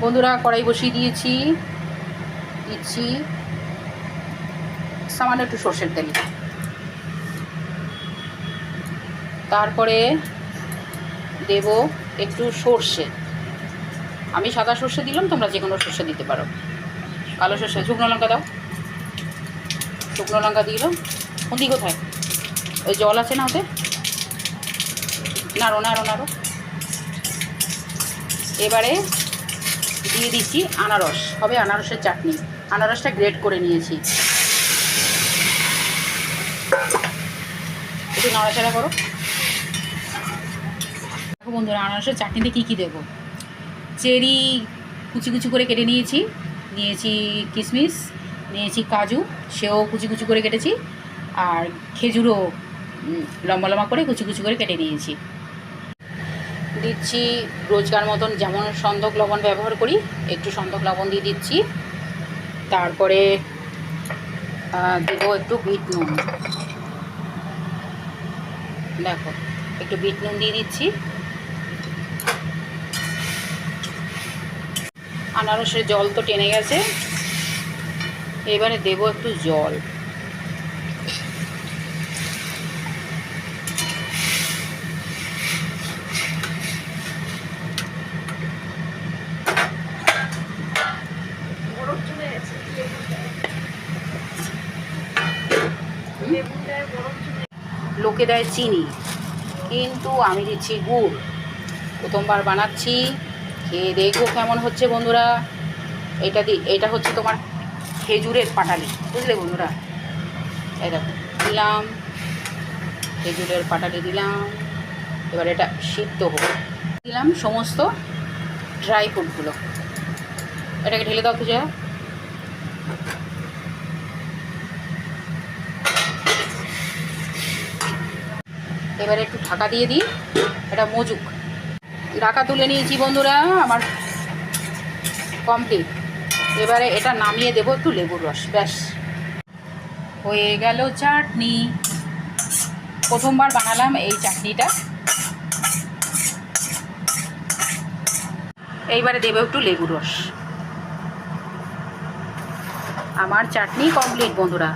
বন্ধুরা কড়াই বসিয়ে দিয়েছি, দিচ্ছি সামান্য একটু সর্ষের তেল, তারপরে দেব একটু সর্ষে। আমি সাদা সর্ষে দিলাম, তোমরা যে কোনো সর্ষে দিতে পারো। কালো সর্ষে, শুকনো লঙ্কা দাও, শুকনো লঙ্কা দিলাম। খুন্দি কোথায়? ওই জল আছে না ওতে, নাড়ো নাড়ো নাড়ো। এবারে দিয়ে দিচ্ছি আনারস, হবে আনারসের চাটনি। আনারসটা গ্রেট করে নিয়েছি, একটু নাড়াচাড়া করো। দেখো বন্ধুরা, আনারসের চাটনিতে কী কী দেবো। চেরি কুচি কুচি করে কেটে নিয়েছি, নিয়েছি কিশমিশ, নিয়েছি কাজু, সেও কুচি কুচি করে কেটেছি, আর খেজুরও লম্বা লম্বা করে কুচি কুচি করে কেটে নিয়েছি। দিচ্ছি রোজকার মতন যেমন সন্দক লবণ ব্যবহার করি, একটু সন্দক লবণ দিয়ে দিচ্ছি। তারপরে দেবো একটু বিট নুন, দেখো একটু বিট নুন দিয়ে দিচ্ছি। আনারসের জল তো টেনে গেছে, এবারে দেবো একটু জল। লোকে দেয় চিনি, কিন্তু আমি দিচ্ছি গুড়। প্রথমবার বানাচ্ছি, খেয়ে দেখবো কেমন হচ্ছে বন্ধুরা। এটা হচ্ছে তোমার খেজুরের পাটালি, বুঝলে বন্ধুরা। এই দেখো দিলাম, খেজুরের পাটালি দিলাম। এবার এটা সিদ্ধ হোক। দিলাম সমস্ত ড্রাই ফ্রুটগুলো, এটাকে ঢেলে দাও পূজা। এবারে একটু ঢাকা দিয়ে দিই, এটা মজুক। ঢাকা তুলে নিয়েছি বন্ধুরা, আমার কমপ্লিট। এবারে এটা নামিয়ে দেবো একটু লেবুর রস, ব্যাস হয়ে গেল চাটনি। প্রথমবার বানালাম এই চাটনিটা। এইবারে দেবো একটু লেবুর রস। আমার চাটনি কমপ্লিট বন্ধুরা।